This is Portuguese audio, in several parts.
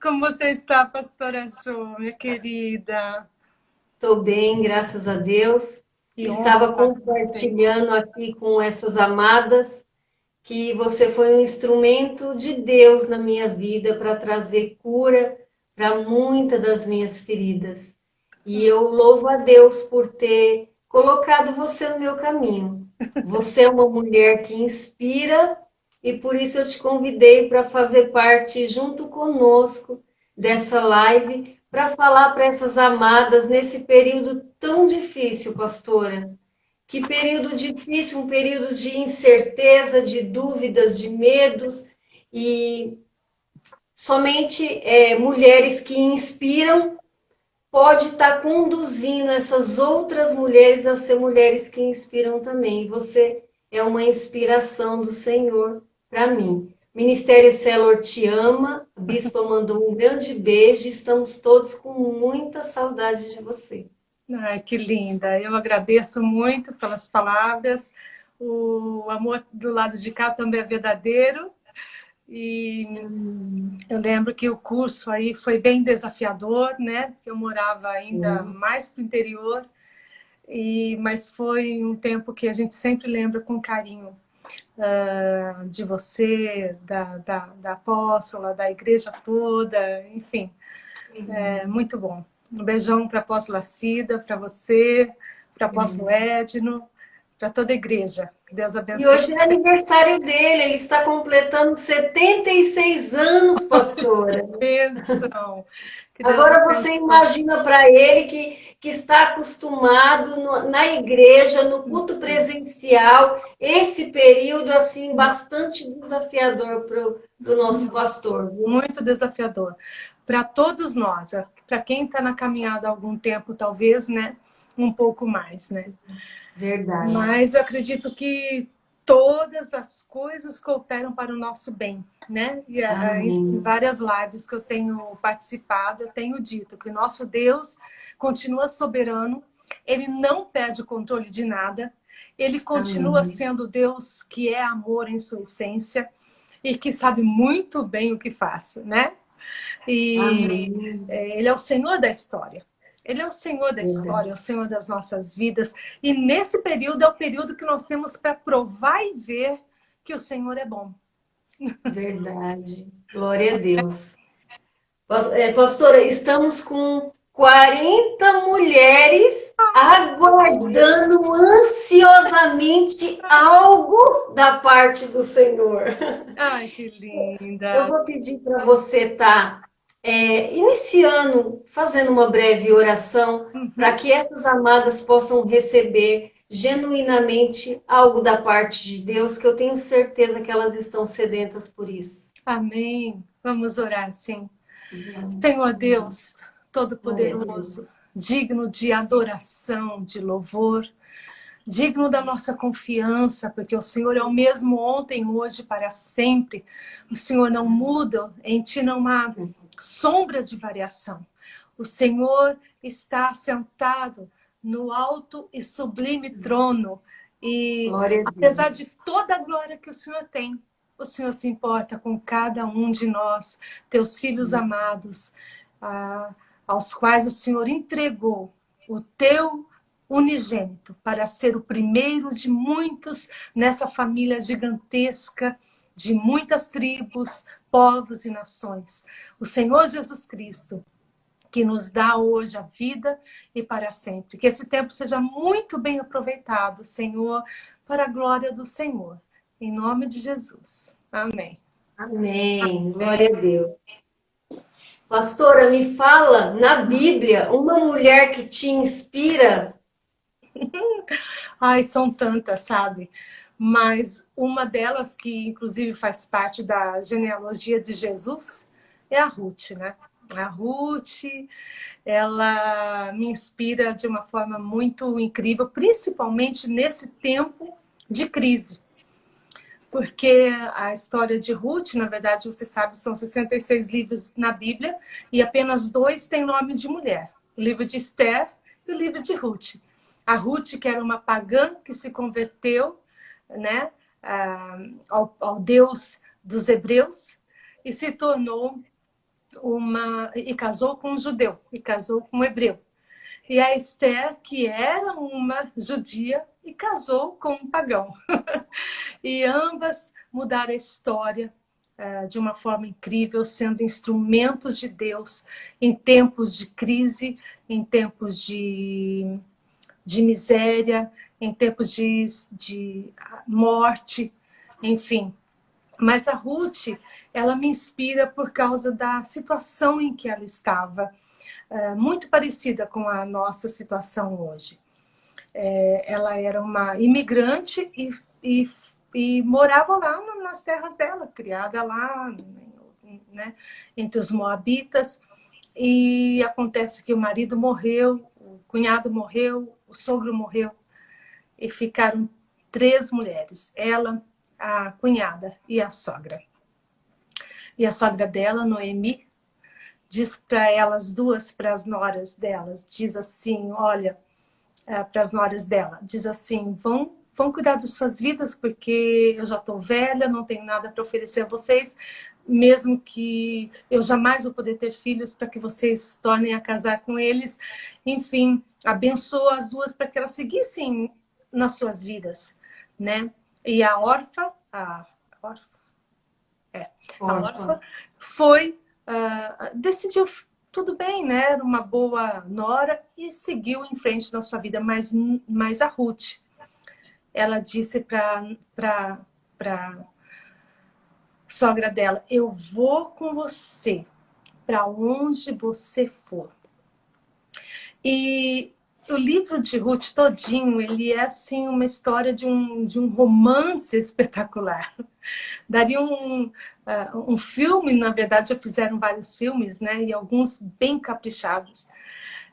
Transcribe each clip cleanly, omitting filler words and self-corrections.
Como você está, pastora Jo, minha querida? Estou bem, graças a Deus. Que honra Estava estar com vocês. compartilhando aqui com essas amadas que você foi um instrumento de Deus na minha vida para trazer cura para muitas das minhas feridas. E eu louvo a Deus por ter colocado você no meu caminho. Você é uma mulher que inspira e por isso eu te convidei para fazer parte junto conosco dessa live para falar para essas amadas nesse período tão difícil, pastora. Que período difícil, um período de incerteza, de dúvidas, de medos, e somente mulheres que inspiram pode estar conduzindo essas outras mulheres a ser mulheres que inspiram também. Você é uma inspiração do Senhor para mim. Ministério Célor te ama, a bispa mandou um grande beijo, estamos todos com muita saudade de você. Ai, que linda. Eu agradeço muito pelas palavras. O amor do lado de cá também é verdadeiro. E eu lembro que o curso aí foi bem desafiador, né? Eu morava ainda mais para o interior, mas foi um tempo que a gente sempre lembra com carinho. De você, da apóstola, da igreja toda, enfim, é muito bom. Um beijão para a apóstola Cida, para você, para o apóstolo Edno, para toda a igreja. Que Deus E abençoe. hoje é aniversário dele, ele está completando 76 anos, pastora. Bênção. Que Deus Agora você abençoe. imagina para ele que está acostumado na igreja, no culto presencial, esse período assim bastante desafiador para o nosso pastor, viu? Muito desafiador. Para todos nós, para quem está na caminhada há algum tempo, talvez, né? Um pouco mais, né? Verdade. Mas eu acredito que todas as coisas cooperam para o nosso bem, né? E em Amém. várias lives que eu tenho participado, eu tenho dito que o nosso Deus continua soberano, ele não perde o controle de nada, ele continua Amém. sendo Deus que é amor em sua essência e que sabe muito bem o que faz, né? E Amém. ele é o Senhor da história. Ele é o Senhor da história, é o Senhor das nossas vidas. E nesse período é o período que nós temos para provar e ver que o Senhor é bom. Verdade. Glória a Deus. Pastora, estamos com 40 mulheres aguardando ansiosamente algo da parte do Senhor. Ai, que Eu linda. vou pedir para você estar iniciando, fazendo uma breve oração, para Uhum. que essas amadas possam receber genuinamente algo da parte de Deus, que eu tenho certeza que elas estão sedentas por isso. Amém. Vamos orar, sim. Senhor Deus, Glória a Deus. Todo-Poderoso, digno de adoração, de louvor, digno da nossa confiança, porque o Senhor é o mesmo ontem, hoje, para sempre. O Senhor não muda, em ti não há sombra de variação. O Senhor está sentado no alto e sublime trono. E Glória a apesar de Deus. toda a glória que o Senhor tem, o Senhor se importa com cada um de nós, teus filhos amados, ah, aos quais o Senhor entregou o teu unigênito para ser o primeiro de muitos nessa família gigantesca de muitas tribos, povos e nações. O Senhor Jesus Cristo, que nos dá hoje a vida e para sempre. Que esse tempo seja muito bem aproveitado, Senhor, para a glória do Senhor. Em nome de Jesus. Amém. Amém. Glória a Deus. Pastora, me fala na Bíblia uma mulher que te inspira. Ai, são tantas, sabe? Mas uma delas, que inclusive faz parte da genealogia de Jesus, é a Ruth, né? A Ruth, ela me inspira de uma forma muito incrível, principalmente nesse tempo de crise. Porque a história de Ruth, na verdade, você sabe, são 66 livros na Bíblia e apenas 2 têm nome de mulher. O livro de Esther e o livro de Ruth. A Ruth, que era uma pagã que se converteu, né, ao Deus dos hebreus e se tornou e casou com um judeu, e casou com um hebreu. E a Esther, que era uma judia, e casou com um pagão. E ambas mudaram a história de uma forma incrível, sendo instrumentos de Deus em tempos de crise, em tempos de miséria, em tempos de morte, enfim. Mas a Ruth, ela me inspira por causa da situação em que ela estava, muito parecida com a nossa situação hoje. Ela era uma imigrante e morava lá nas terras dela, criada lá, né, entre os moabitas. E acontece que o marido morreu, o cunhado morreu, o sogro morreu, e ficaram 3 mulheres, ela, a cunhada e a sogra. E a sogra dela, Noemi, diz para elas duas, para as noras delas, diz assim, olha, para as noras dela, diz assim, vão cuidar das suas vidas, porque eu já estou velha, não tenho nada para oferecer a vocês, mesmo que eu jamais vou poder ter filhos para que vocês tornem a casar com eles. Enfim, abençoa as duas para que elas seguissem nas suas vidas, né? E a Orfa foi, decidiu, tudo bem, né? Era uma boa nora e seguiu em frente na sua vida, mas a Ruth, ela disse para sogra dela, eu vou com você para onde você for. E o livro de Ruth todinho, ele é assim uma história de um romance espetacular. Daria um filme, na verdade já fizeram vários filmes, né? E alguns bem caprichados.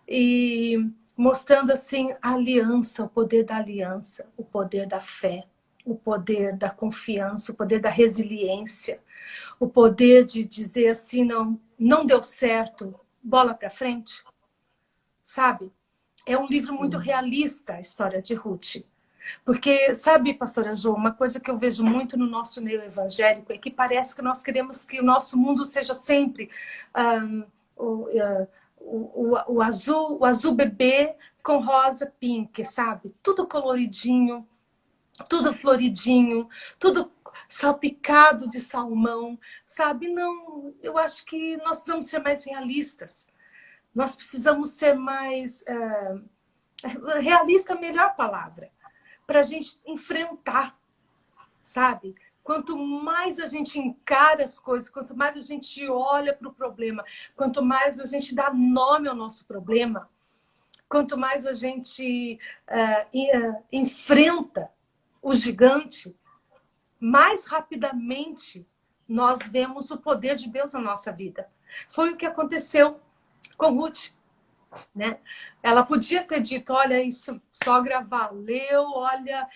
E mostrando assim a aliança, o poder da aliança, o poder da fé, o poder da confiança, o poder da resiliência, o poder de dizer assim, não deu certo, bola para frente, sabe? É um livro muito realista, a história de Ruth. Porque, sabe, pastora Jo, uma coisa que eu vejo muito no nosso meio evangélico é que parece que nós queremos que o nosso mundo seja sempre o azul bebê com rosa pink, sabe? Tudo coloridinho, tudo floridinho, tudo salpicado de salmão, sabe? Não, eu acho que nós precisamos ser mais realistas. Nós precisamos ser mais... realista é a melhor palavra. Para a gente enfrentar, sabe? Quanto mais a gente encara as coisas, quanto mais a gente olha para o problema, quanto mais a gente dá nome ao nosso problema, quanto mais a gente enfrenta o gigante, mais rapidamente nós vemos o poder de Deus na nossa vida. Foi o que aconteceu com Ruth, né? Ela podia ter dito, olha, isso, sogra, valeu, olha,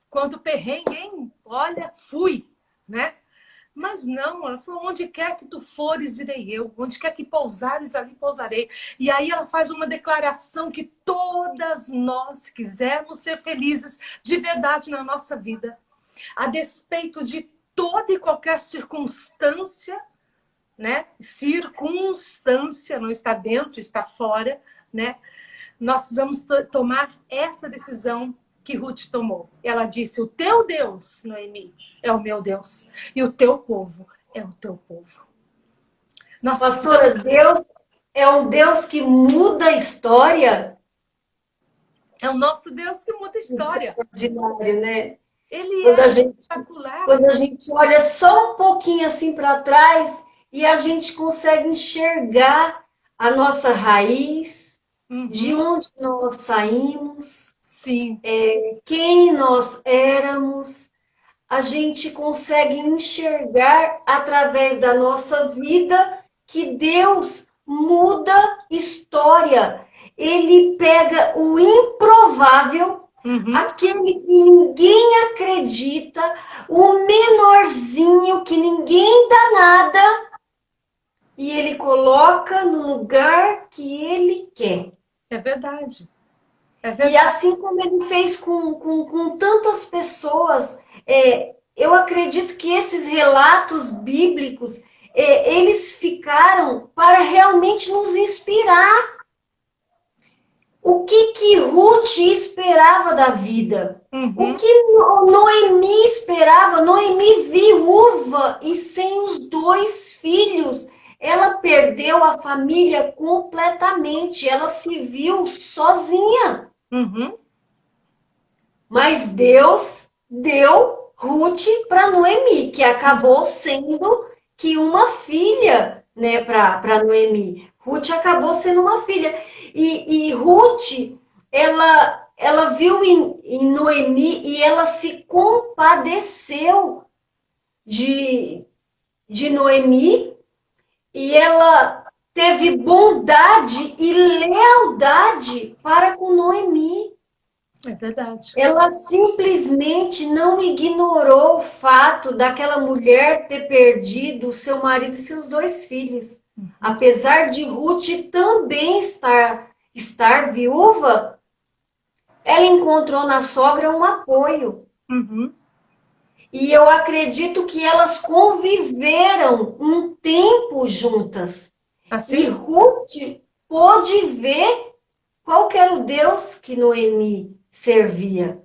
quanto perrengue, hein? Olha, fui, né? Mas não, ela falou, onde quer que tu fores, irei eu. Onde quer que pousares, ali pousarei. E aí ela faz uma declaração que todas nós quisermos ser felizes de verdade na nossa vida. A despeito de toda e qualquer circunstância, né? Circunstância, não está dentro, está fora, né? Nós vamos tomar essa decisão que Ruth tomou. Ela disse, o teu Deus, Noemi, é o meu Deus. E o teu povo é o teu povo. Pastora, Deus é um Deus que muda a história? É o nosso Deus que muda a história. Extraordinário, né? Ele é espetacular. Quando a gente olha só um pouquinho assim para trás e a gente consegue enxergar a nossa raiz, de onde nós saímos, sim, quem nós éramos, a gente consegue enxergar através da nossa vida que Deus muda história. Ele pega o improvável, aquele que ninguém acredita, o menorzinho que ninguém dá nada, e ele coloca no lugar que ele quer. É verdade. E assim como ele fez com tantas pessoas, eu acredito que esses relatos bíblicos, eles ficaram para realmente nos inspirar. O que Ruth esperava da vida? O que Noemi esperava? Noemi viúva e sem os 2 filhos. Ela perdeu a família completamente. Ela se viu sozinha. Mas Deus deu Ruth para Noemi, que acabou sendo que uma filha, né, para Noemi. Ruth acabou sendo uma filha. E Ruth, ela viu em Noemi e ela se compadeceu de Noemi e ela teve bondade e lealdade para com Noemi. É verdade. Ela simplesmente não ignorou o fato daquela mulher ter perdido seu marido e seus 2 filhos. Apesar de Ruth também estar viúva, ela encontrou na sogra um apoio. E eu acredito que elas conviveram um tempo juntas. Assim? E Ruth pôde ver qual que era o Deus que Noemi servia.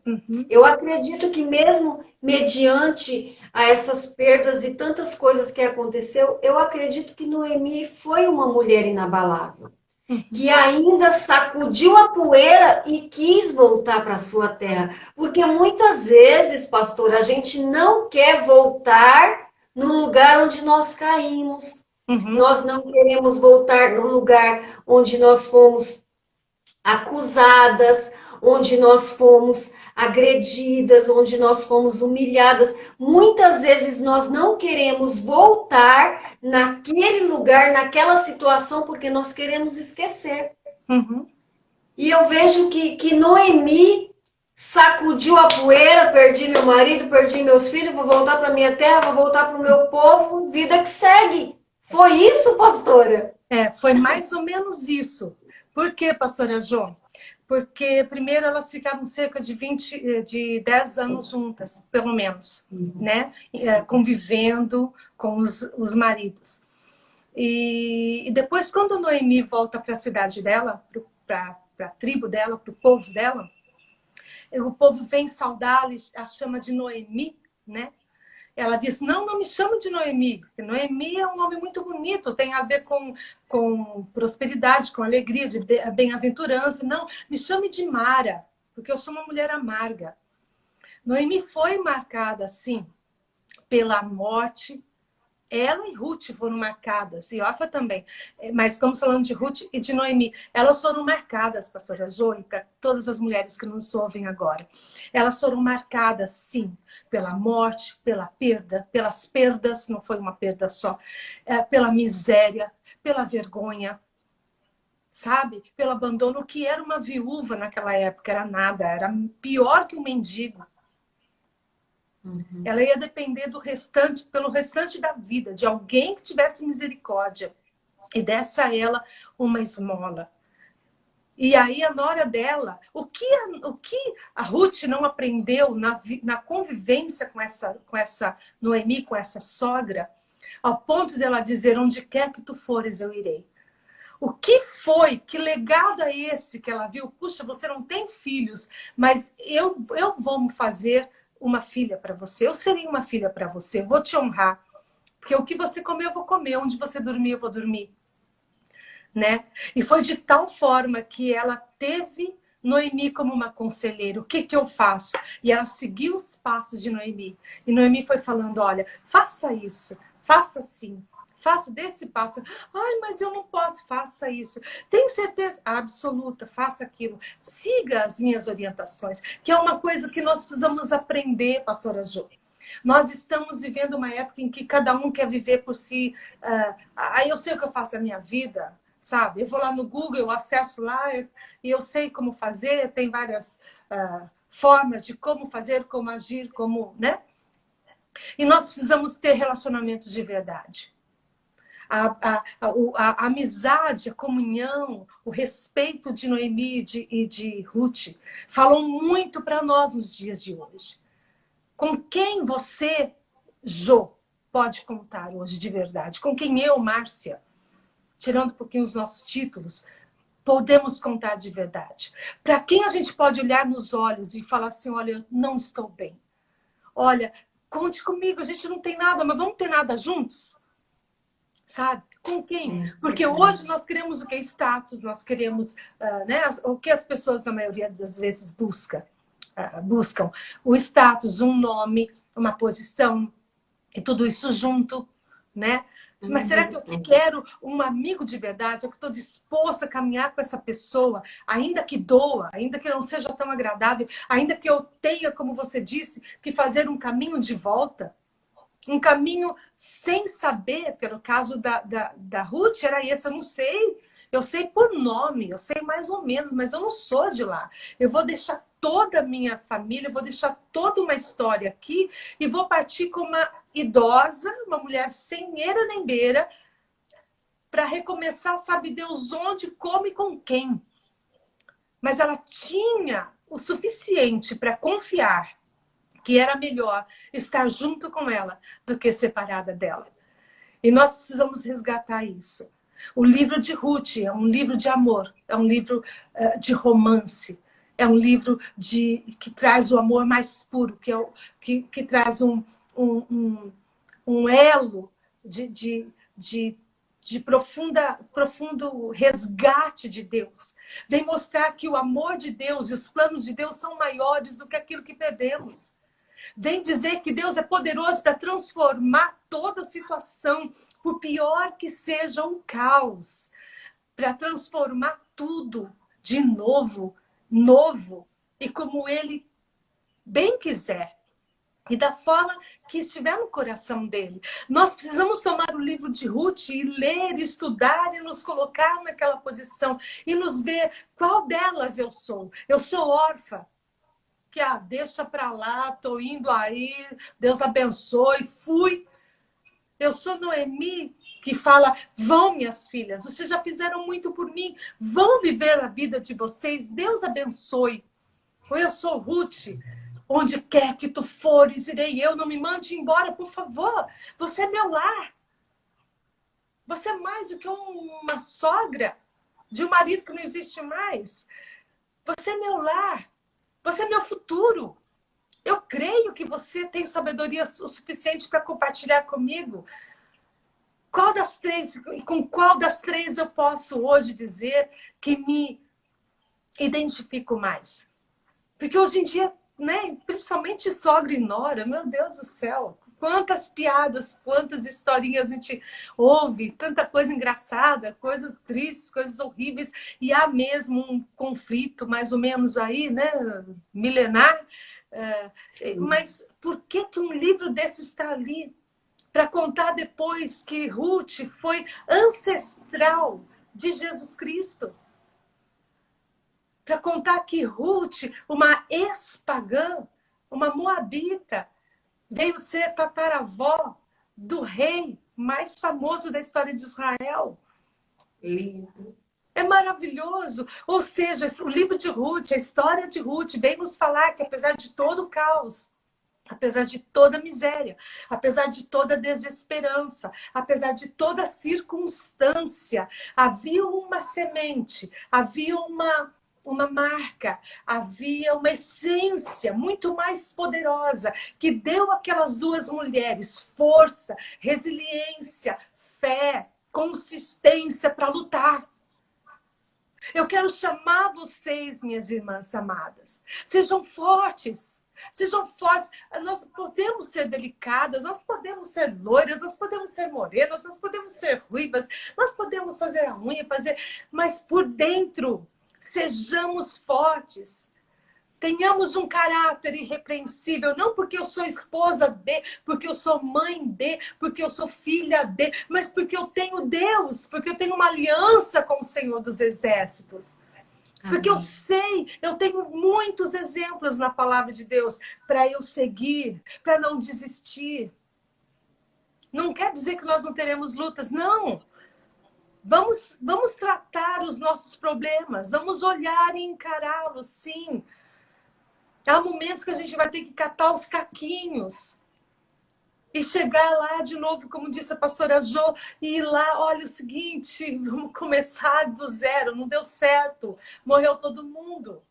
Eu acredito que mesmo mediante a essas perdas e tantas coisas que aconteceu, eu acredito que Noemi foi uma mulher inabalável, que ainda sacudiu a poeira e quis voltar para sua terra. Porque muitas vezes, pastor, a gente não quer voltar no lugar onde nós caímos. Nós não queremos voltar no lugar onde nós fomos acusadas, onde nós fomos agredidas, onde nós fomos humilhadas. Muitas vezes nós não queremos voltar naquele lugar, naquela situação, porque nós queremos esquecer. E eu vejo que Noemi sacudiu a poeira, perdi meu marido, perdi meus filhos, vou voltar para minha terra, vou voltar para o meu povo, vida que segue. Foi isso, pastora? Foi mais ou menos isso. Por quê, pastora Jo? Porque primeiro elas ficaram cerca de 10 anos juntas, pelo menos, né? Convivendo com os maridos. E depois, quando Noemi volta para a cidade dela, para a tribo dela, para o povo dela, o povo vem saudá-la, a chama de Noemi, né? Ela diz, não me chame de Noemi, porque Noemi é um nome muito bonito, tem a ver com prosperidade, com alegria, de bem-aventurança. Não, me chame de Mara, porque eu sou uma mulher amarga. Noemi foi marcada, sim, pela morte. Ela e Ruth foram marcadas, e Orfa também. Mas estamos falando de Ruth e de Noemi. Elas foram marcadas, pastora Jo, e para todas as mulheres que nos ouvem agora. Elas foram marcadas, sim, pela morte, pela perda, pelas perdas, não foi uma perda só, pela miséria, pela vergonha, sabe? Pelo abandono. O que era uma viúva naquela época era nada, era pior que um mendigo. Ela ia depender pelo restante da vida, de alguém que tivesse misericórdia e desse a ela uma esmola. E aí, a nora dela, o que a Ruth não aprendeu na convivência com essa Noemi, com essa sogra, ao ponto dela dizer, onde quer que tu fores, eu irei. O que foi? Que legado é esse que ela viu? Puxa, você não tem filhos, mas eu vou fazer uma filha para você. Eu serei uma filha para você. Eu vou te honrar. Porque o que você comer, eu vou comer. Onde você dormir, eu vou dormir. Né? E foi de tal forma que ela teve Noemi como uma conselheira. O que eu faço? E ela seguiu os passos de Noemi. E Noemi foi falando, olha, faça isso, faça assim. Faça desse passo. Ai, mas eu não posso. Faça isso. Tenho certeza absoluta. Faça aquilo. Siga as minhas orientações. Que é uma coisa que nós precisamos aprender, pastora Jo. Nós estamos vivendo uma época em que cada um quer viver por si. Aí eu sei o que eu faço na minha vida, sabe? Eu vou lá no Google, eu acesso lá e eu sei como fazer. Tem várias formas de como fazer, como agir, como, né? E nós precisamos ter relacionamentos de verdade. A amizade, a comunhão, o respeito de Noemi e de Ruth falam muito para nós nos dias de hoje. Com quem você, Jo, pode contar hoje de verdade? Com quem eu, Márcia, tirando um pouquinho os nossos títulos, podemos contar de verdade? Para quem a gente pode olhar nos olhos e falar assim, olha, eu não estou bem. Olha, conte comigo, a gente não tem nada, mas vamos ter nada juntos? Sabe? Com quem? Porque hoje nós queremos o que? Status, nós queremos né? O que as pessoas, na maioria das vezes, buscam o status, um nome, uma posição, e tudo isso junto, né? Mas será que eu quero um amigo de verdade? Eu estou disposto a caminhar com essa pessoa, ainda que doa, ainda que não seja tão agradável, ainda que eu tenha, como você disse, que fazer um caminho de volta? Um caminho sem saber, pelo caso da Ruth, era esse, eu não sei. Eu sei por nome, eu sei mais ou menos, mas eu não sou de lá. Eu vou deixar toda a minha família, eu vou deixar toda uma história aqui e vou partir com uma idosa, uma mulher sem eira nem beira, para recomeçar, sabe Deus onde, como e com quem. Mas ela tinha o suficiente para confiar que era melhor estar junto com ela do que separada dela. E nós precisamos resgatar isso. O livro de Ruth é um livro de amor, é um livro de romance, é um livro que traz o amor mais puro, que traz um elo de profundo resgate de Deus. Vem mostrar que o amor de Deus e os planos de Deus são maiores do que aquilo que perdemos. Vem dizer que Deus é poderoso para transformar toda a situação, por pior que seja um caos, para transformar tudo de novo, e como Ele bem quiser, e da forma que estiver no coração dele. Nós precisamos tomar o livro de Ruth e ler, estudar e nos colocar naquela posição e nos ver qual delas eu sou. Eu sou órfã. Que deixa para lá, tô indo aí, Deus abençoe, fui. Eu sou Noemi, que fala, vão minhas filhas, vocês já fizeram muito por mim, vão viver a vida de vocês, Deus abençoe. Ou eu sou Ruth, onde quer que tu fores, irei eu, não me mande embora, por favor, você é meu lar. Você é mais do que uma sogra de um marido que não existe mais. Você é meu lar. Você é meu futuro. Eu creio que você tem sabedoria o suficiente para compartilhar comigo. Qual das três, com qual das três eu posso hoje dizer que me identifico mais? Porque hoje em dia, né, principalmente sogra e nora, meu Deus do céu, quantas piadas, quantas historinhas a gente ouve, tanta coisa engraçada, coisas tristes, coisas horríveis, e há mesmo um conflito mais ou menos aí, né, milenar. Mas por que um livro desse está ali? Para contar depois que Ruth foi ancestral de Jesus Cristo. Para contar que Ruth, uma ex-pagã, uma moabita, veio ser tataravó do rei mais famoso da história de Israel. Lindo. É maravilhoso. Ou seja, o livro de Ruth, a história de Ruth, vem nos falar que apesar de todo o caos, apesar de toda a miséria, apesar de toda a desesperança, apesar de toda a circunstância, havia uma semente, havia uma marca, havia uma essência muito mais poderosa que deu àquelas duas mulheres força, resiliência, fé, consistência para lutar. Eu quero chamar vocês, minhas irmãs amadas, sejam fortes. Sejam fortes. Nós podemos ser delicadas, nós podemos ser loiras, nós podemos ser morenas, nós podemos ser ruivas, nós podemos fazer a unha, mas por dentro, sejamos fortes. Tenhamos um caráter irrepreensível, não porque eu sou esposa de, porque eu sou mãe de, porque eu sou filha de, mas porque eu tenho Deus, porque eu tenho uma aliança com o Senhor dos Exércitos. Porque eu sei, eu tenho muitos exemplos na palavra de Deus para eu seguir, para não desistir. Não quer dizer que nós não teremos lutas, não. Vamos tratar os nossos problemas, vamos olhar e encará-los, sim. Há momentos que a gente vai ter que catar os caquinhos. E chegar lá de novo, como disse a pastora Jo, e ir lá, olha o seguinte, vamos começar do zero, não deu certo, morreu todo mundo.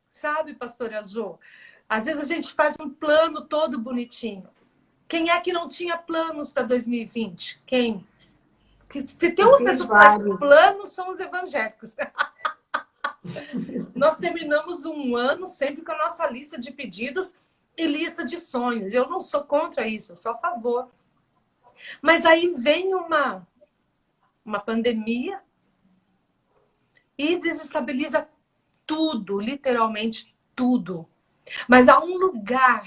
Sabe, pastora Jo? Às vezes a gente faz um plano todo bonitinho. Quem é que não tinha planos para 2020? Quem? Se tem uma pessoa que faz planos, são os evangélicos. Nós terminamos um ano sempre com a nossa lista de pedidos e lista de sonhos. Eu não sou contra isso, eu sou a favor. Mas aí vem uma pandemia e desestabiliza tudo, literalmente tudo. Mas há um lugar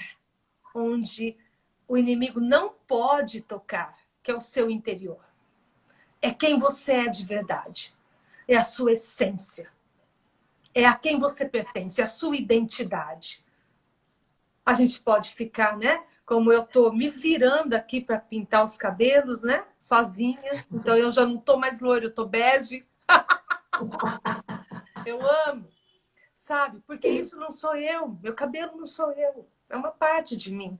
onde o inimigo não pode tocar, que é o seu interior. É quem você é de verdade. É a sua essência. É a quem você pertence, é a sua identidade. A gente pode ficar, né? Como eu tô me virando aqui para pintar os cabelos, né? Sozinha. Então eu já não tô mais loira, eu tô bege. Eu amo. Sabe? Porque isso não sou eu. Meu cabelo não sou eu. É uma parte de mim.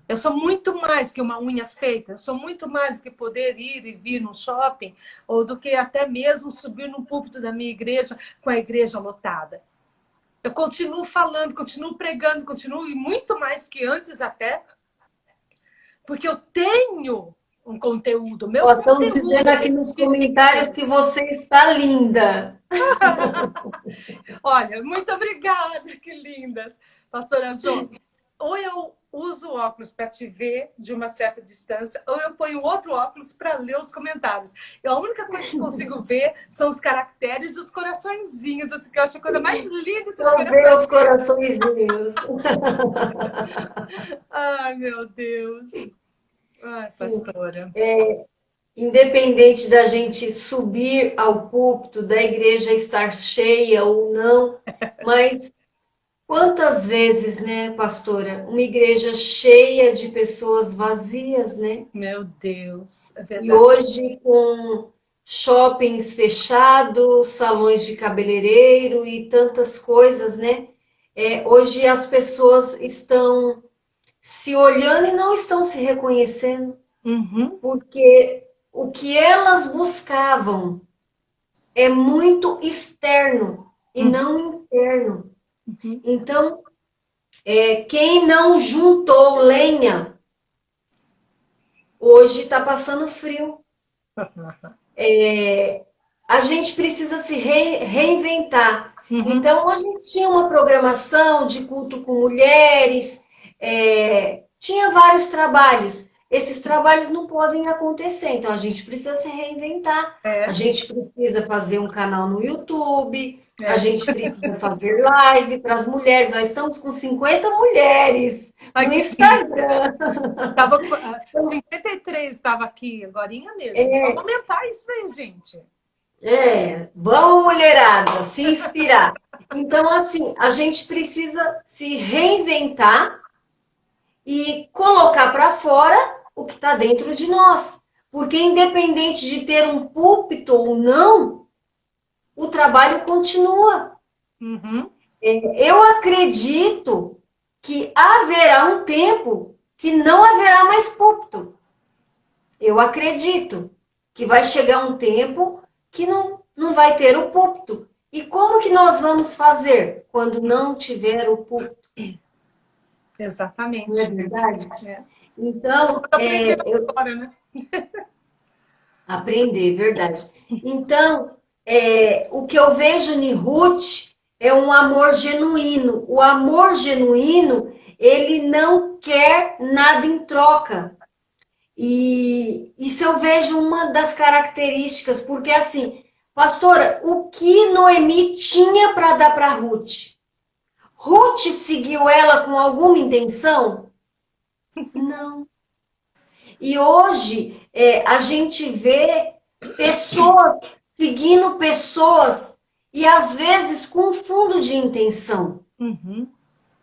Eu sou muito mais que uma unha feita. Eu sou muito mais do que poder ir e vir no shopping ou do que até mesmo subir no púlpito da minha igreja com a igreja lotada. Eu continuo falando, continuo pregando, continuo e muito mais que antes até, porque eu tenho um conteúdo. Meu Estão conteúdo dizendo aqui nos comentários que você está linda. Olha, muito obrigada, que lindas. Pastora Jo, ou eu uso o óculos para te ver de uma certa distância, ou eu ponho outro óculos para ler os comentários. A única coisa que eu consigo ver são os caracteres e os coraçõezinhos, assim, que eu acho a coisa mais linda. Vou ver os coraçõezinhos. Ai, meu Deus. Ai, pastora. Independente da gente subir ao púlpito, da igreja estar cheia ou não, mas quantas vezes, né, pastora, uma igreja cheia de pessoas vazias, né? Meu Deus, é verdade. E hoje com shoppings fechados, salões de cabeleireiro e tantas coisas, né? Hoje as pessoas estão se olhando e não estão se reconhecendo, porque o que elas buscavam é muito externo e não interno. Então, quem não juntou lenha, hoje está passando frio. A gente precisa se reinventar. Então, a gente tinha uma programação de culto com mulheres, tinha vários trabalhos. Esses trabalhos não podem acontecer, então a gente precisa se reinventar. A gente precisa fazer um canal no YouTube, a gente precisa fazer live para as mulheres. Nós estamos com 50 mulheres no Instagram. 53 estava aqui, agorinha mesmo. Vamos aumentar isso aí, gente. Vamos, mulherada, se inspirar. Então, assim, a gente precisa se reinventar e colocar para fora o que está dentro de nós. Porque independente de ter um púlpito ou não, o trabalho continua. Eu acredito que haverá um tempo que não haverá mais púlpito. Eu acredito que vai chegar um tempo que não vai ter o púlpito. E como que nós vamos fazer quando não tiver o púlpito? Exatamente. Não é verdade? Então, agora, né? Aprender, verdade. Então, o que eu vejo em Ruth é um amor genuíno. O amor genuíno, ele não quer nada em troca. E isso eu vejo uma das características, porque assim, pastora, o que Noemi tinha para dar para Ruth? Ruth seguiu ela com alguma intenção? Não. E hoje a gente vê pessoas seguindo pessoas e às vezes com fundo de intenção.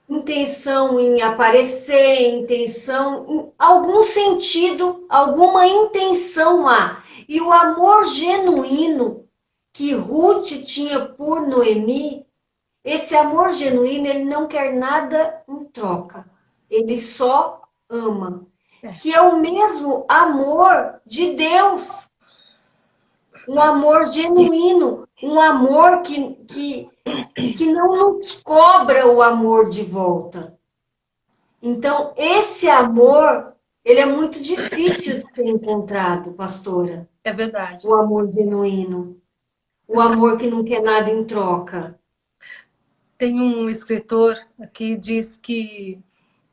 Intenção em aparecer, intenção em algum sentido, alguma intenção há. E o amor genuíno que Ruth tinha por Noemi, esse amor genuíno, ele não quer nada em troca. Ele só ama. que é o mesmo amor de Deus. Um amor genuíno, um amor que não nos cobra o amor de volta. Então, esse amor, ele é muito difícil de ser encontrado, pastora. É verdade. O amor genuíno. O amor que não quer nada em troca. Tem um escritor que diz que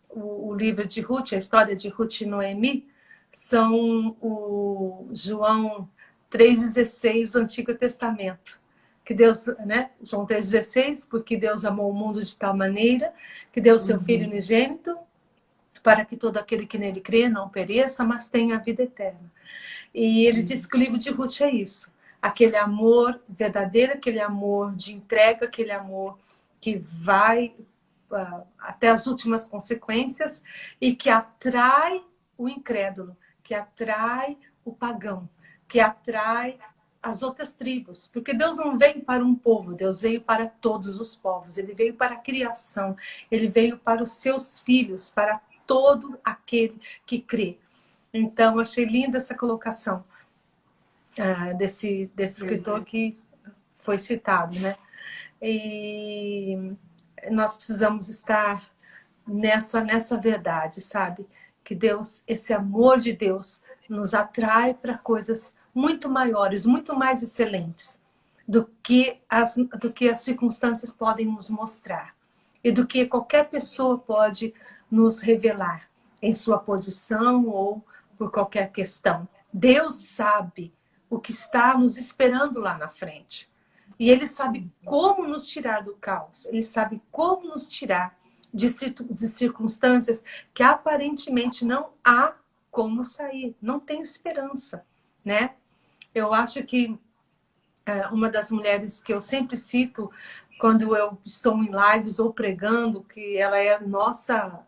o livro de Ruth, a história de Ruth e Noemi, são o João 3,16 do Antigo Testamento. Que Deus, né? João 3,16, porque Deus amou o mundo de tal maneira que deu o seu Filho unigênito para que todo aquele que nele crê não pereça, mas tenha a vida eterna. E ele diz que o livro de Ruth é isso. Aquele amor verdadeiro, aquele amor de entrega, aquele amor que vai até as últimas consequências e que atrai o incrédulo, que atrai o pagão, que atrai as outras tribos. Porque Deus não veio para um povo, Deus veio para todos os povos. Ele veio para a criação, ele veio para os seus filhos, para todo aquele que crê. Então, achei linda essa colocação desse escritor que foi citado, né? E nós precisamos estar nessa verdade, sabe? Que Deus, esse amor de Deus, nos atrai para coisas muito maiores, muito mais excelentes do que as circunstâncias podem nos mostrar e do que qualquer pessoa pode nos revelar em sua posição ou por qualquer questão. Deus sabe o que está nos esperando lá na frente. E Ele sabe como nos tirar do caos. Ele sabe como nos tirar de circunstâncias que aparentemente não há como sair. Não tem esperança, né? Eu acho que uma das mulheres que eu sempre cito quando eu estou em lives ou pregando, que ela é nossa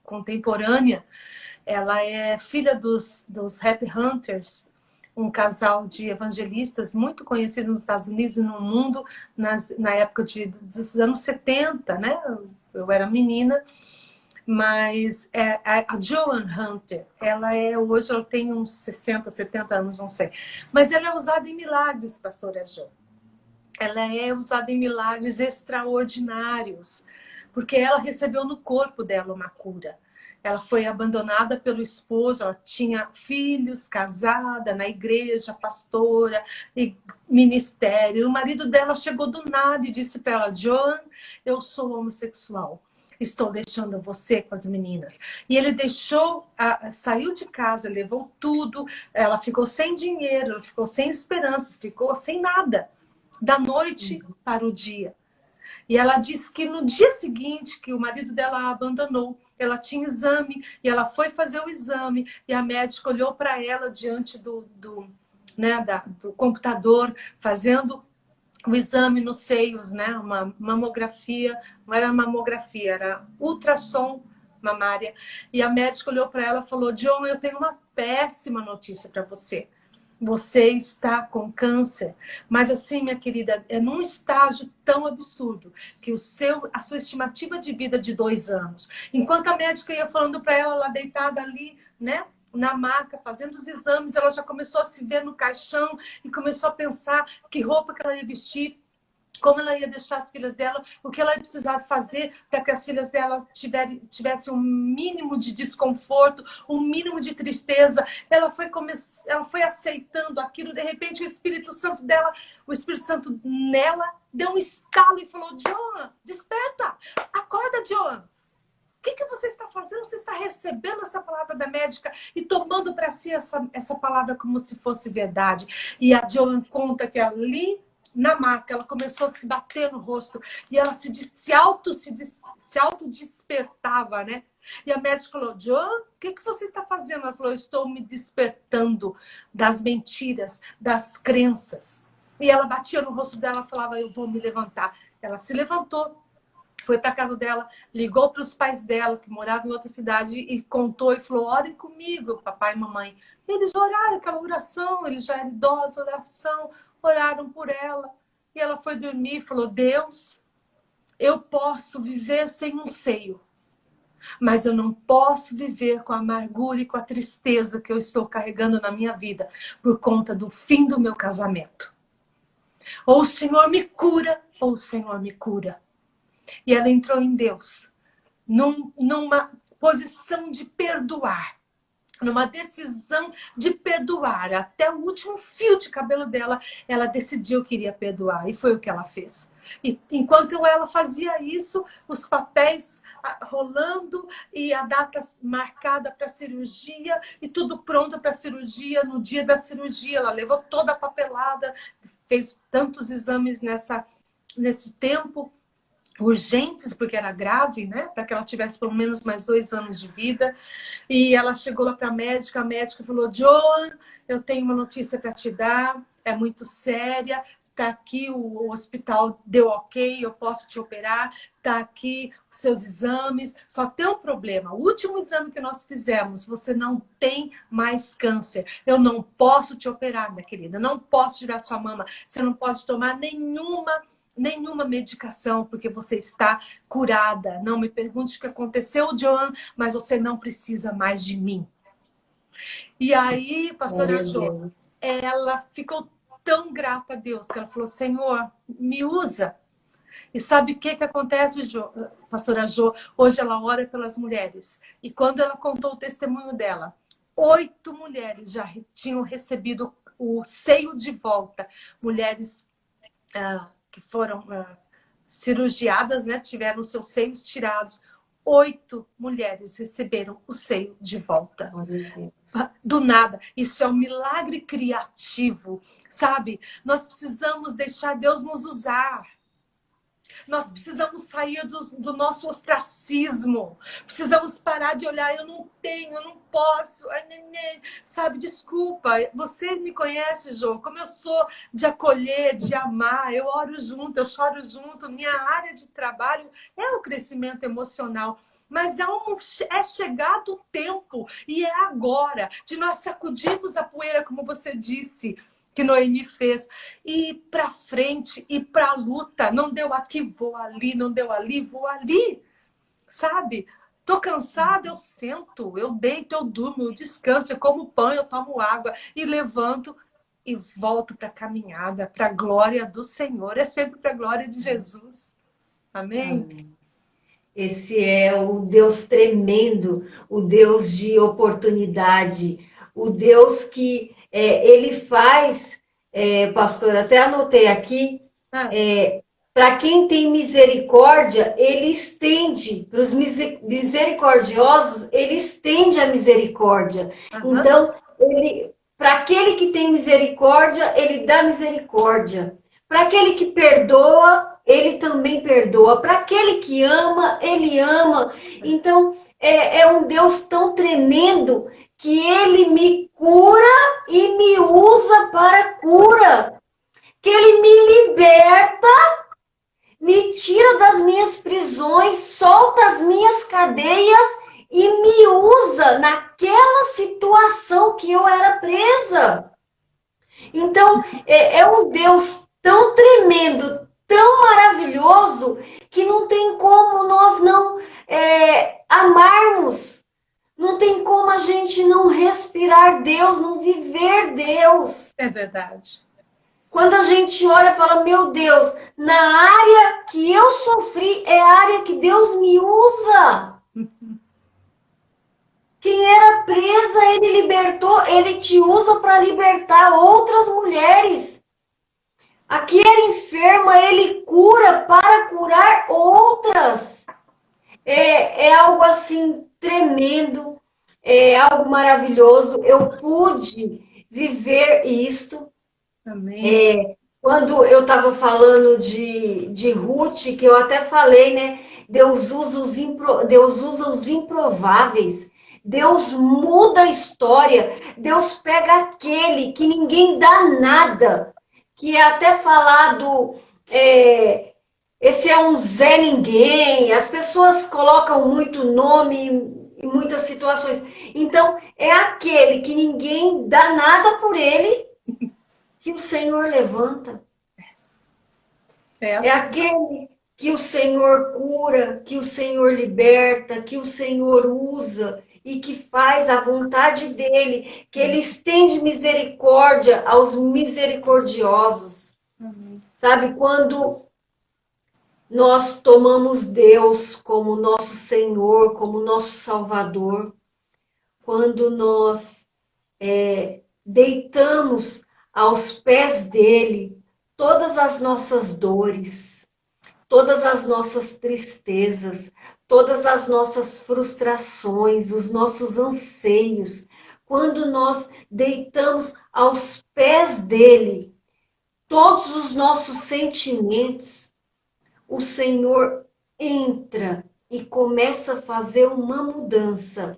contemporânea, ela é filha dos Happy Hunters, um casal de evangelistas muito conhecido nos Estados Unidos e no mundo na época dos anos 70, né? Eu era menina, mas a Joan Hunter, hoje ela tem uns 60, 70 anos, não sei. Mas ela é usada em milagres, pastora Jo. Ela é usada em milagres extraordinários, porque ela recebeu no corpo dela uma cura. Ela foi abandonada pelo esposo, ela tinha filhos, casada, na igreja, pastora, e ministério. O marido dela chegou do nada e disse para ela: Joan, eu sou homossexual. Estou deixando você com as meninas. E ele saiu de casa, levou tudo, ela ficou sem dinheiro, ela ficou sem esperança, ficou sem nada, da noite para o dia. E ela disse que no dia seguinte, que o marido dela a abandonou, ela tinha exame, e ela foi fazer o exame, e a médica olhou para ela diante do computador, fazendo o exame nos seios, né? Uma mamografia, não era mamografia, era ultrassom mamária. E a médica olhou para ela e falou: John, eu tenho uma péssima notícia para você. Você está com câncer, mas assim, minha querida, é num estágio tão absurdo que a sua estimativa de vida é de 2 anos. Enquanto a médica ia falando para ela, lá deitada ali, né? Na maca, fazendo os exames, ela já começou a se ver no caixão e começou a pensar que roupa que ela ia vestir, como ela ia deixar as filhas dela, o que ela ia precisar fazer para que as filhas dela tivessem um mínimo de desconforto, um mínimo de tristeza. Ela foi aceitando aquilo, de repente o Espírito Santo nela, deu um estalo e falou: Joan, desperta, acorda, Joan. O que você está fazendo? Você está recebendo essa palavra da médica e tomando para si essa palavra como se fosse verdade. E a Joan conta que ali na maca ela começou a se bater no rosto e ela se auto-despertava, né? E a médica falou: Joan, o que você está fazendo? Ela falou: eu estou me despertando das mentiras, das crenças. E ela batia no rosto dela e falava: eu vou me levantar. Ela se levantou, foi para casa dela, ligou para os pais dela, que moravam em outra cidade, e contou e falou: orem comigo, papai e mamãe. Eles oraram aquela oração, eles já eram idosos, oração, oraram por ela. E ela foi dormir e falou: Deus, eu posso viver sem um seio, mas eu não posso viver com a amargura e com a tristeza que eu estou carregando na minha vida por conta do fim do meu casamento. Ou o Senhor me cura, ou o Senhor me cura. E ela entrou em Deus, numa posição de perdoar, numa decisão de perdoar. Até o último fio de cabelo dela, ela decidiu que iria perdoar. E foi o que ela fez. E enquanto ela fazia isso, os papéis rolando e a data marcada para a cirurgia e tudo pronto para a cirurgia. No dia da cirurgia, ela levou toda a papelada, fez tantos exames nesse tempo, urgentes, porque era grave, né? Para que ela tivesse pelo menos mais 2 anos de vida. E ela chegou lá para a médica falou: Joan, eu tenho uma notícia para te dar, é muito séria. Tá aqui, o hospital deu ok, eu posso te operar. Tá aqui os seus exames. Só tem um problema. O último exame que nós fizemos, você não tem mais câncer. Eu não posso te operar, minha querida. Não posso tirar sua mama. Você não pode tomar nenhuma medicação, porque você está curada. Não me pergunte o que aconteceu, Joan, mas você não precisa mais de mim. E aí, pastora Jo, ela ficou tão grata a Deus, que ela falou: Senhor, me usa. E sabe o que acontece, pastora Jo? Hoje ela ora pelas mulheres. E quando ela contou o testemunho dela, 8 mulheres já tinham recebido o seio de volta. Mulheres que foram cirurgiadas, né? Tiveram seus seios tirados. 8 mulheres receberam o seio de volta. Do nada. Isso é um milagre criativo, sabe? Nós precisamos deixar Deus nos usar. Nós precisamos sair do nosso ostracismo. Precisamos parar de olhar: eu não tenho, eu não posso. Sabe, desculpa. Você me conhece, Jô, como eu sou de acolher, de amar. Eu oro junto, eu choro junto. Minha área de trabalho é o crescimento emocional. Mas é chegado o tempo, e é agora, de nós sacudirmos a poeira, como você disse, que Noemi fez, e ir para frente, ir para a luta. Não deu aqui, vou ali, não deu ali, vou ali. Sabe? Tô cansada, eu sento, eu deito, eu durmo, eu descanso, eu como pão, eu tomo água e levanto e volto para a caminhada, para a glória do Senhor. É sempre para a glória de Jesus. Amém? Amém. Esse é o Deus tremendo, o Deus de oportunidade, o Deus que ele faz, pastor, até anotei aqui, para quem tem misericórdia, ele estende, para os misericordiosos, ele estende a misericórdia. Uhum. Então, para aquele que tem misericórdia, ele dá misericórdia. Para aquele que perdoa, ele também perdoa. Para aquele que ama, ele ama. Então, é um Deus tão tremendo que ele me cura e me usa para cura. Que ele me liberta, me tira das minhas prisões, solta as minhas cadeias e me usa naquela situação que eu era presa. Então, é um Deus tão tremendo, tão maravilhoso, que não tem como nós não amarmos. Não tem como a gente não respirar Deus, não viver Deus. É verdade. Quando a gente olha e fala: meu Deus, na área que eu sofri é a área que Deus me usa. Quem era presa, ele libertou, ele te usa para libertar outras mulheres. Aqui era enferma, ele cura para curar outras. É algo assim tremendo, é algo maravilhoso. Eu pude viver isto. Amém. Quando eu estava falando de Ruth, que eu até falei, né? Deus usa os improváveis. Deus muda a história. Deus pega aquele que ninguém dá nada. Que é até falado, esse é um Zé Ninguém. As pessoas colocam muito nome em muitas situações. Então, é aquele que ninguém dá nada por ele, que o Senhor levanta. É aquele que o Senhor cura, que o Senhor liberta, que o Senhor usa e que faz a vontade dele, que ele estende misericórdia aos misericordiosos. Sabe, quando nós tomamos Deus como nosso Senhor, como nosso Salvador, quando nós deitamos aos pés dele todas as nossas dores, todas as nossas tristezas, todas as nossas frustrações, os nossos anseios, quando nós deitamos aos pés dele todos os nossos sentimentos, o Senhor entra e começa a fazer uma mudança.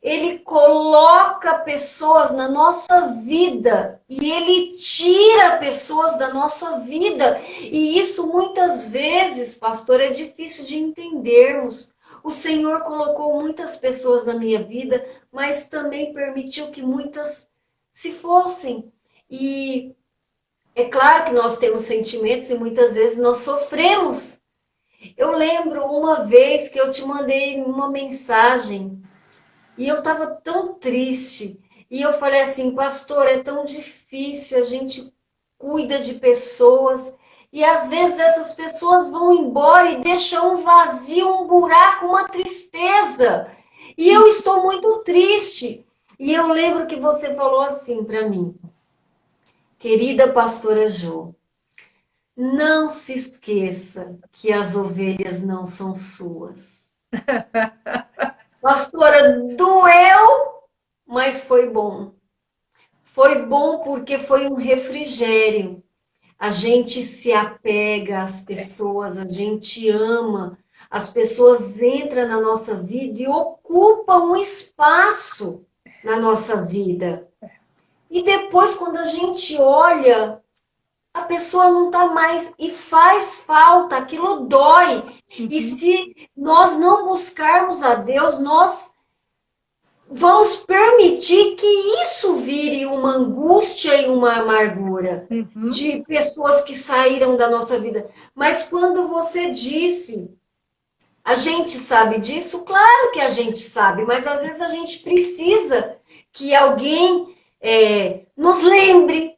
Ele coloca pessoas na nossa vida e ele tira pessoas da nossa vida. E isso muitas vezes, pastor, é difícil de entendermos. O Senhor colocou muitas pessoas na minha vida, mas também permitiu que muitas se fossem. E é claro que nós temos sentimentos e muitas vezes nós sofremos. Eu lembro uma vez que eu te mandei uma mensagem e eu estava tão triste. E eu falei assim, pastor, é tão difícil, a gente cuida de pessoas e às vezes essas pessoas vão embora e deixam um vazio, um buraco, uma tristeza. E eu estou muito triste. E eu lembro que você falou assim para mim, querida pastora Jo, não se esqueça que as ovelhas não são suas. Pastora, doeu, mas foi bom. Foi bom porque foi um refrigério. A gente se apega às pessoas, a gente ama. As pessoas entram na nossa vida e ocupam um espaço na nossa vida. E depois, quando a gente olha, a pessoa não está mais e faz falta, aquilo dói. E se nós não buscarmos a Deus, nós vamos permitir que isso vire uma angústia e uma amargura de pessoas que saíram da nossa vida. Mas quando você disse, a gente sabe disso? Claro que a gente sabe, mas às vezes a gente precisa que alguém nos lembre.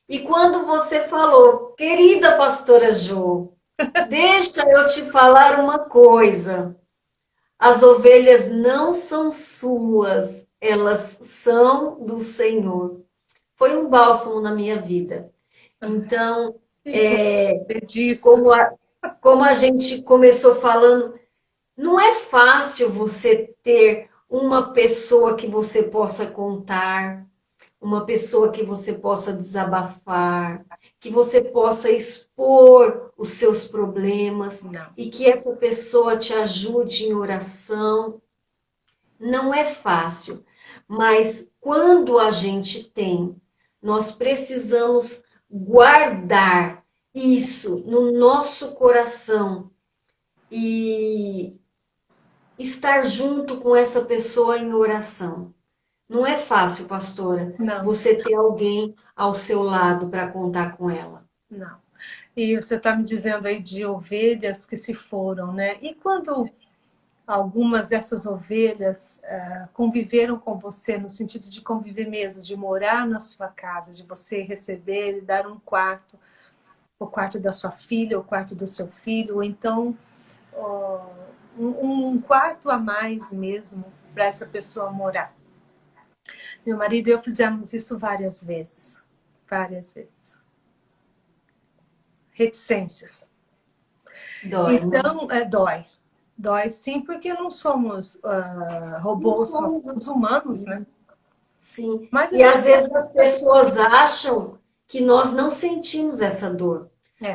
E quando você falou, querida pastora Jo, deixa eu te falar uma coisa. As ovelhas não são suas, elas são do Senhor. Foi um bálsamo na minha vida. Então, como a gente começou falando, não é fácil você ter uma pessoa que você possa contar, uma pessoa que você possa desabafar, que você possa expor os seus problemas e que essa pessoa te ajude em oração. Não é fácil, mas quando a gente tem, nós precisamos guardar isso no nosso coração e estar junto com essa pessoa em oração. Não é fácil, pastora, você ter alguém ao seu lado para contar com ela. Não. E você está me dizendo aí de ovelhas que se foram, né? E quando algumas dessas ovelhas conviveram com você, no sentido de conviver mesmo, de morar na sua casa, de você receber e dar um quarto, o quarto da sua filha, o quarto do seu filho, ou então um quarto a mais mesmo para essa pessoa morar. Meu marido e eu fizemos isso várias vezes. Várias vezes. Reticências. Dói, então, dói. Dói sim, porque não somos robôs, não somos humanos, né? Sim. Mas e às vezes as pessoas acham que nós não sentimos essa dor.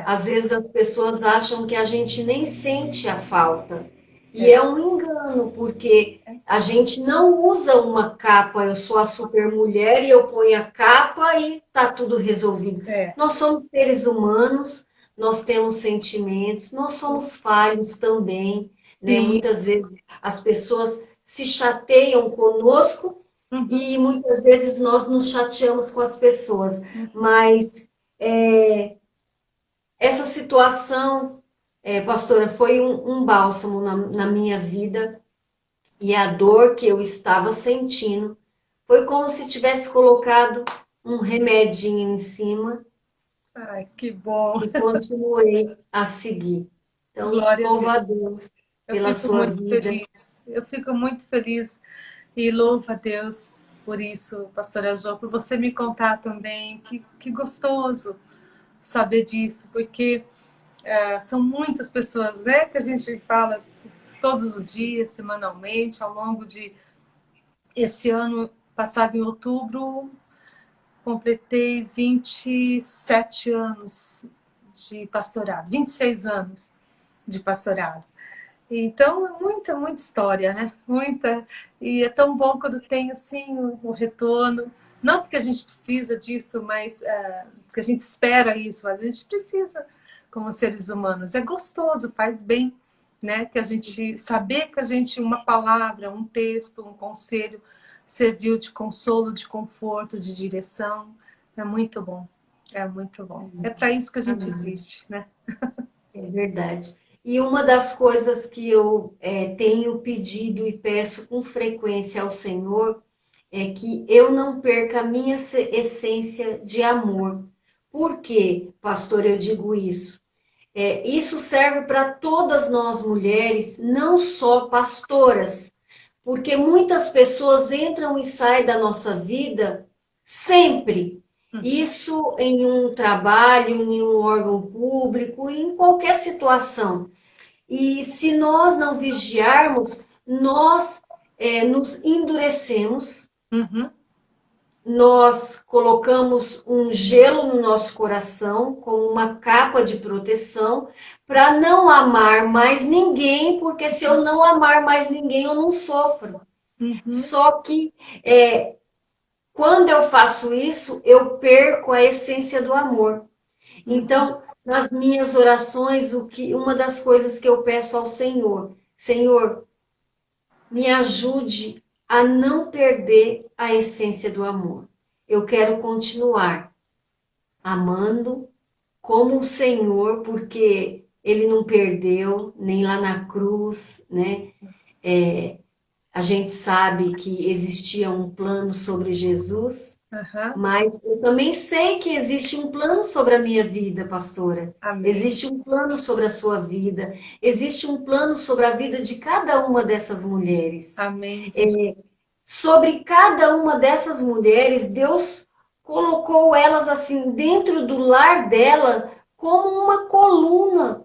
Às vezes as pessoas acham que a gente nem sente a falta. E é um engano, porque a gente não usa uma capa, eu sou a super mulher e eu ponho a capa e tá tudo resolvido. Nós somos seres humanos, nós temos sentimentos, nós somos falhos também. Né? Muitas vezes as pessoas se chateiam conosco e muitas vezes nós nos chateamos com as pessoas. Mas essa situação pastora, foi um bálsamo na minha vida, e a dor que eu estava sentindo foi como se tivesse colocado um remedinho em cima Ai, que bom. e continuei a seguir. Então, Glória a louvo Deus. a Deus Eu pela fico sua muito vida. feliz. Eu fico muito feliz e louvo a Deus por isso, pastora Jo, por você me contar também. Que gostoso saber disso, porque são muitas pessoas, né, que a gente fala todos os dias, semanalmente, ao longo de esse ano passado, em outubro, completei 27 anos de pastorado, 26 anos de pastorado. Então, é muita, muita história, né? Muita. E é tão bom quando tem, assim, o retorno. Não porque a gente precisa disso, mas porque a gente espera isso, mas a gente precisa como seres humanos. É gostoso, faz bem, né? Que a gente saber que a gente, uma palavra, um texto, um conselho, serviu de consolo, de conforto, de direção. É muito bom. É muito bom. É para isso que a gente Amém. existe, né? É verdade. E uma das coisas que eu tenho pedido e peço com frequência ao Senhor é que eu não perca a minha essência de amor. Por quê, pastor, eu digo isso? Isso serve para todas nós mulheres, não só pastoras, porque muitas pessoas entram e saem da nossa vida sempre. Isso em um trabalho, em um órgão público, em qualquer situação. E se nós não vigiarmos, nós nos endurecemos, Uhum. nós colocamos um gelo no nosso coração, como uma capa de proteção, para não amar mais ninguém, porque se eu não amar mais ninguém, eu não sofro. Uhum. Só que quando eu faço isso, eu perco a essência do amor. Então, nas minhas orações, uma das coisas que eu peço ao Senhor, Senhor, me ajude a não perder a essência do amor. Eu quero continuar amando como o Senhor, porque Ele não perdeu, nem lá na cruz, né? A gente sabe que existia um plano sobre Jesus, Uhum. mas eu também sei que existe um plano sobre a minha vida, pastora. Amém. Existe um plano sobre a sua vida. Existe um plano sobre a vida de cada uma dessas mulheres. Amém, gente. Sobre cada uma dessas mulheres, Deus colocou elas assim dentro do lar dela como uma coluna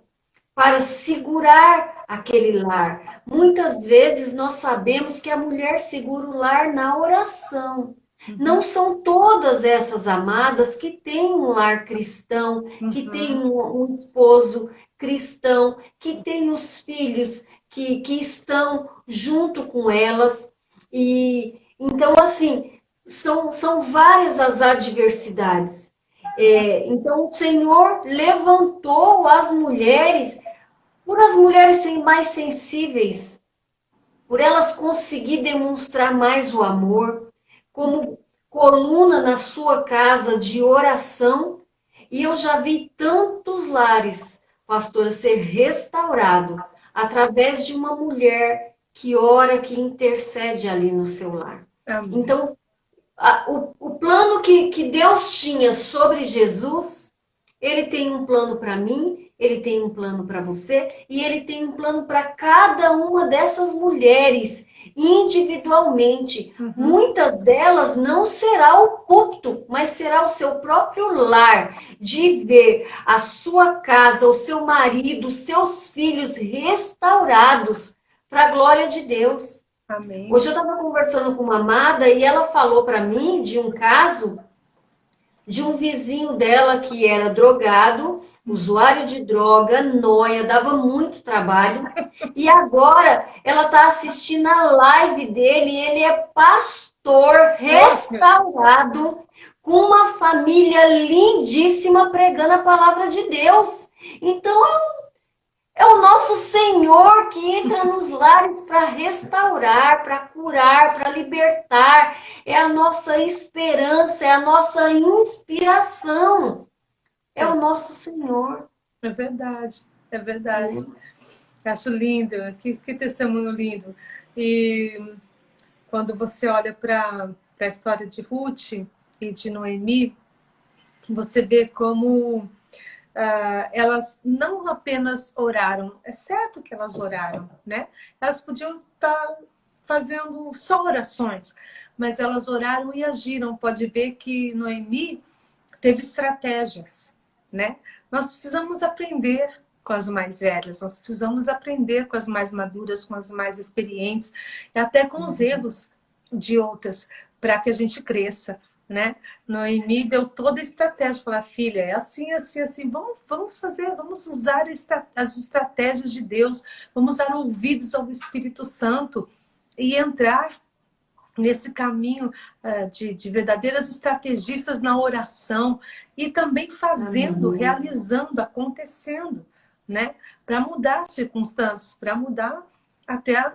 para segurar aquele lar. Muitas vezes nós sabemos que a mulher segura o lar na oração. Não são todas essas amadas que têm um lar cristão, que têm um esposo cristão, que têm os filhos que estão junto com elas. E então, assim, são várias as adversidades. Então, o Senhor levantou as mulheres por as mulheres serem mais sensíveis, por elas conseguir demonstrar mais o amor, como coluna na sua casa de oração. E eu já vi tantos lares, pastora, ser restaurado através de uma mulher que ora, que intercede ali no seu lar. Amém. Então, o plano que Deus tinha sobre Jesus, Ele tem um plano para mim, Ele tem um plano para você, e Ele tem um plano para cada uma dessas mulheres, individualmente. Muitas delas não será o púlpito, mas será o seu próprio lar, de ver a sua casa, o seu marido, os seus filhos restaurados para a glória de Deus. Amém. Hoje eu estava conversando com uma amada e ela falou para mim de um caso de um vizinho dela que era drogado, usuário de droga, nóia, dava muito trabalho. E agora ela está assistindo a live dele e ele é pastor restaurado, com uma família lindíssima pregando a palavra de Deus. Então, é o nosso Senhor que entra nos lares para restaurar, para curar, para libertar. É a nossa esperança, é a nossa inspiração. É o nosso Senhor. É verdade. É verdade. Acho lindo, que testemunho lindo. E quando você olha para a história de Ruth e de Noemi, você vê como elas não apenas oraram, é certo que elas oraram, né? Elas podiam estar fazendo só orações, mas elas oraram e agiram. Pode ver que Noemi teve estratégias, né? Nós precisamos aprender com as mais velhas, nós precisamos aprender com as mais maduras, com as mais experientes, e até com os erros de outras, para que a gente cresça, né? Noemi deu toda a estratégia, falar, filha, é assim, assim, assim, vamos fazer, vamos usar as estratégias de Deus, vamos dar ouvidos ao Espírito Santo e entrar nesse caminho de verdadeiras estrategistas na oração e também fazendo, realizando, acontecendo, né? Para mudar as circunstâncias, para mudar até,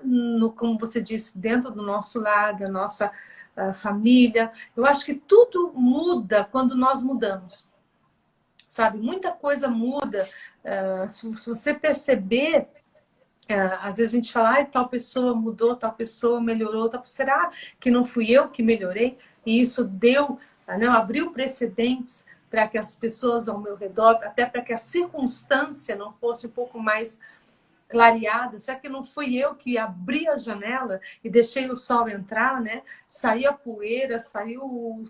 como você disse, dentro do nosso lar, da nossa família. Eu acho que tudo muda quando nós mudamos, sabe? Muita coisa muda. Se você perceber, às vezes a gente fala, tal pessoa mudou, tal pessoa melhorou, será que não fui eu que melhorei? E isso deu, não, abriu precedentes para que as pessoas ao meu redor, até para que a circunstância não fosse um pouco mais clareada. Será que não fui eu que abri a janela e deixei o sol entrar, né? Saiu a poeira, saiu,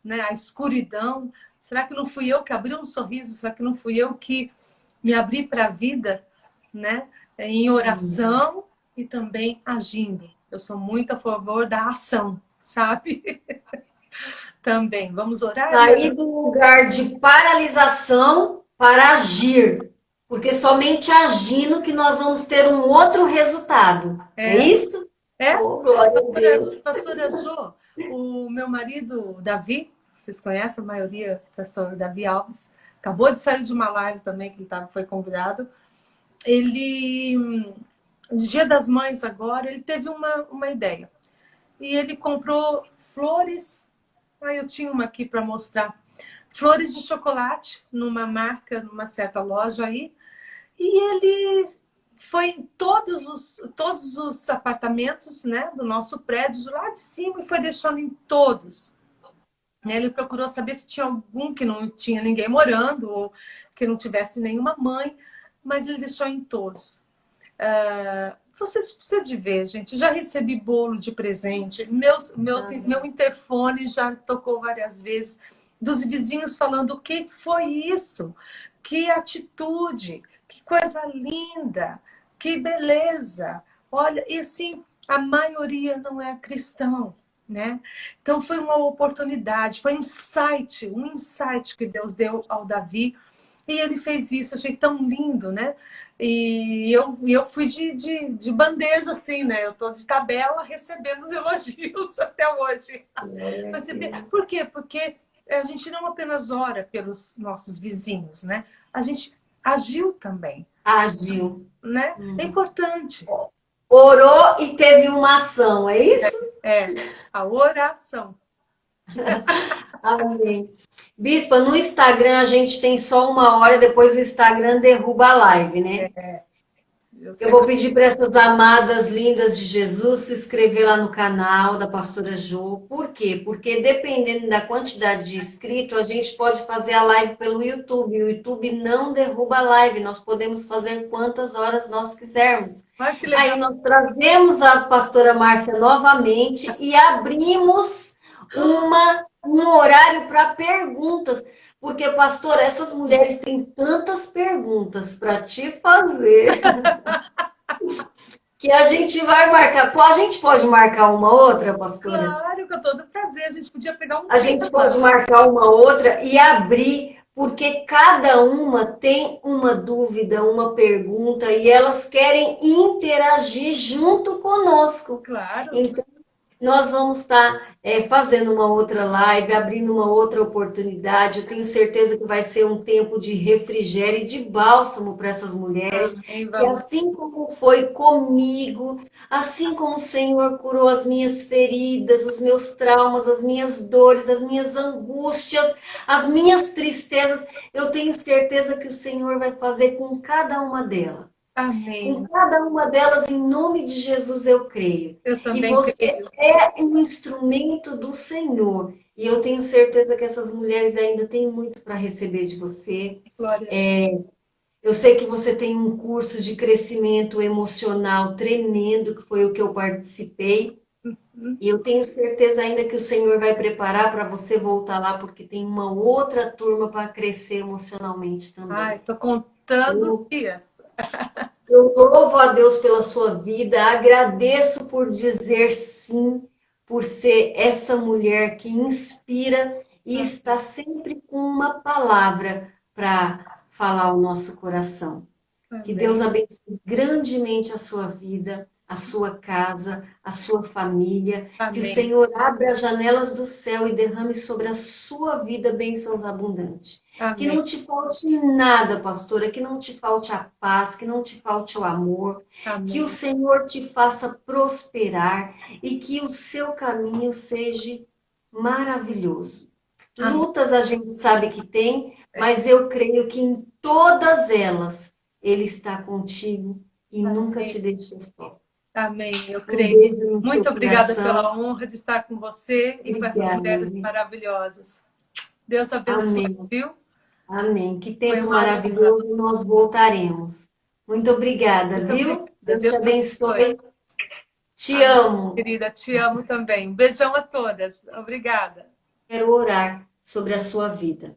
né, a escuridão. Será que não fui eu que abri um sorriso? Será que não fui eu que me abri para a vida, né? Em oração e também agindo. Eu sou muito a favor da ação, sabe? Também. Vamos orar? Sair do lugar de paralisação para agir. Porque somente agindo que nós vamos ter um outro resultado. É isso? Oh, glória a Deus. Pastora Jo, o meu marido, Davi, vocês conhecem a maioria, pastor Davi Alves, acabou de sair de uma live também, que ele foi convidado. Ele, no Dia das Mães agora, ele teve uma ideia. E ele comprou flores, eu tinha uma aqui para mostrar, flores de chocolate, numa marca, numa certa loja aí, e ele foi em todos os apartamentos, né, do nosso prédio, lá de cima, e foi deixando em todos. Ele procurou saber se tinha algum que não tinha ninguém morando, ou que não tivesse nenhuma mãe, mas ele deixou em todos. Vocês precisam de ver, gente. Já recebi bolo de presente. Meu interfone já tocou várias vezes. Dos vizinhos falando, o que foi isso? Que atitude! Que coisa linda! Que beleza! Olha, e assim, a maioria não é cristão, né? Então foi uma oportunidade, foi um insight que Deus deu ao Davi. E ele fez isso, achei tão lindo, né? E eu fui de bandeja, assim, né? Eu tô de tabela recebendo os elogios até hoje. Por quê? Porque a gente não apenas ora pelos nossos vizinhos, né? A gente agiu também. Agiu. Né? É importante. Orou e teve uma ação, é isso? A oração. Amém. Bispa, no Instagram a gente tem só 1 hora, depois o Instagram derruba a live, né? Eu vou pedir para essas amadas lindas de Jesus se inscrever lá no canal da Pastora Jo. Por quê? Porque dependendo da quantidade de inscritos, a gente pode fazer a live pelo YouTube. O YouTube não derruba a live, nós podemos fazer quantas horas nós quisermos. Aí nós trazemos a Pastora Márcia novamente e abrimos um horário para perguntas. Porque, pastora, essas mulheres têm tantas perguntas para te fazer que a gente vai marcar. A gente pode marcar uma outra, pastora? Claro, com todo prazer. A gente podia pegar um. A gente pode marcar uma outra e abrir, porque cada uma tem uma dúvida, uma pergunta, e elas querem interagir junto conosco. Claro. Então, nós vamos estar fazendo uma outra live, abrindo uma outra oportunidade. Eu tenho certeza que vai ser um tempo de refrigério e de bálsamo para essas mulheres, Amém, que vamos. assim como foi comigo, assim como o Senhor curou as minhas feridas, os meus traumas, as minhas dores, as minhas angústias, as minhas tristezas, eu tenho certeza que o Senhor vai fazer com cada uma delas. Com Amém. cada uma delas, em nome de Jesus, eu creio. Eu E também você creio. é um instrumento do Senhor. E eu tenho certeza que essas mulheres ainda têm muito para receber de você. Glória a Deus. Eu sei que você tem um curso de crescimento emocional tremendo, que foi o que eu participei. E eu tenho certeza ainda que o Senhor vai preparar para você voltar lá, porque tem uma outra turma para crescer emocionalmente Ai, também. estou contando os dias. Eu louvo a Deus pela sua vida, agradeço por dizer sim, por ser essa mulher que inspira e está sempre com uma palavra para falar ao nosso coração. Que Amém. Deus abençoe grandemente a sua vida, a sua casa, a sua família. Que o Amém. Senhor abra as janelas do céu e derrame sobre a sua vida bênçãos abundantes. Que Amém. não te falte nada, pastora, que não te falte a paz, que não te falte o amor. Que o Amém. Senhor te faça prosperar e que o seu caminho seja maravilhoso. Amém. Lutas a gente sabe que tem, mas eu creio que em todas elas Ele está contigo e nunca Amém. te deixa só. Amém. Eu Um creio. beijo no Muito seu obrigada coração. pela honra de estar com você e com essas Obrigada. mulheres maravilhosas. Deus abençoe, Amém. viu? Amém. Que Foi tempo uma honra. maravilhoso, nós voltaremos. Muito obrigada, Muito viu? obrigada. Deus te Deus abençoe. abençoe. Te Amém, amo. querida. Te amo também. Um beijão a todas. Obrigada. Quero orar sobre a sua vida.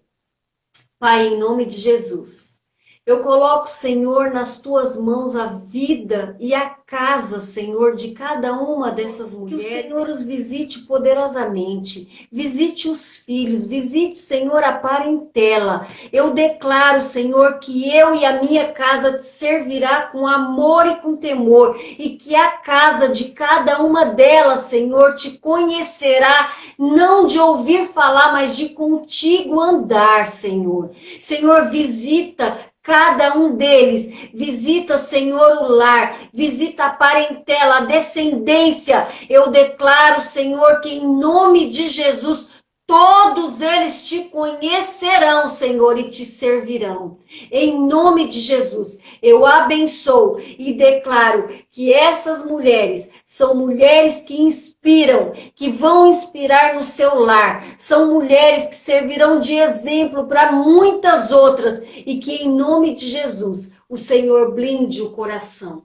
Pai, em nome de Jesus, eu coloco, Senhor, nas tuas mãos a vida e a casa, Senhor, de cada uma dessas mulheres. Que o Senhor os visite poderosamente, visite os filhos, visite, Senhor, a parentela. Eu declaro, Senhor, que eu e a minha casa te servirá com amor e com temor, e que a casa de cada uma delas, Senhor, te conhecerá, não de ouvir falar, mas de contigo andar, Senhor. Senhor, visita cada um deles, visita, Senhor, o lar, visita a parentela, a descendência. Eu declaro, Senhor, que em nome de Jesus, todos eles te conhecerão, Senhor, e te servirão. Em nome de Jesus, eu abençoo e declaro que essas mulheres são mulheres que inspiram, que vão inspirar no seu lar. São mulheres que servirão de exemplo para muitas outras e que em nome de Jesus, o Senhor blinde o coração.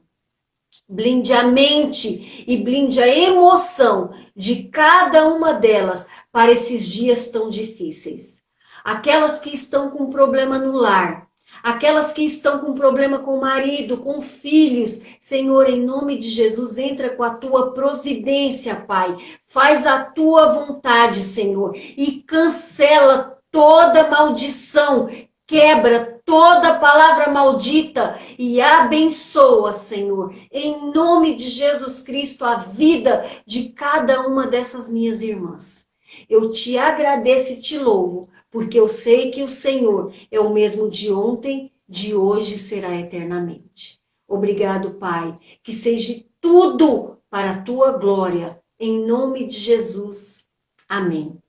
Blinde a mente e blinde a emoção de cada uma delas para esses dias tão difíceis. Aquelas que estão com problema no lar, aquelas que estão com problema com o marido, com filhos, Senhor, em nome de Jesus, entra com a tua providência, Pai. Faz a tua vontade, Senhor, e cancela toda maldição, quebra toda palavra maldita e abençoa, Senhor, em nome de Jesus Cristo, a vida de cada uma dessas minhas irmãs. Eu te agradeço e te louvo, porque eu sei que o Senhor é o mesmo de ontem, de hoje e será eternamente. Obrigado, Pai, que seja tudo para a tua glória, em nome de Jesus. Amém.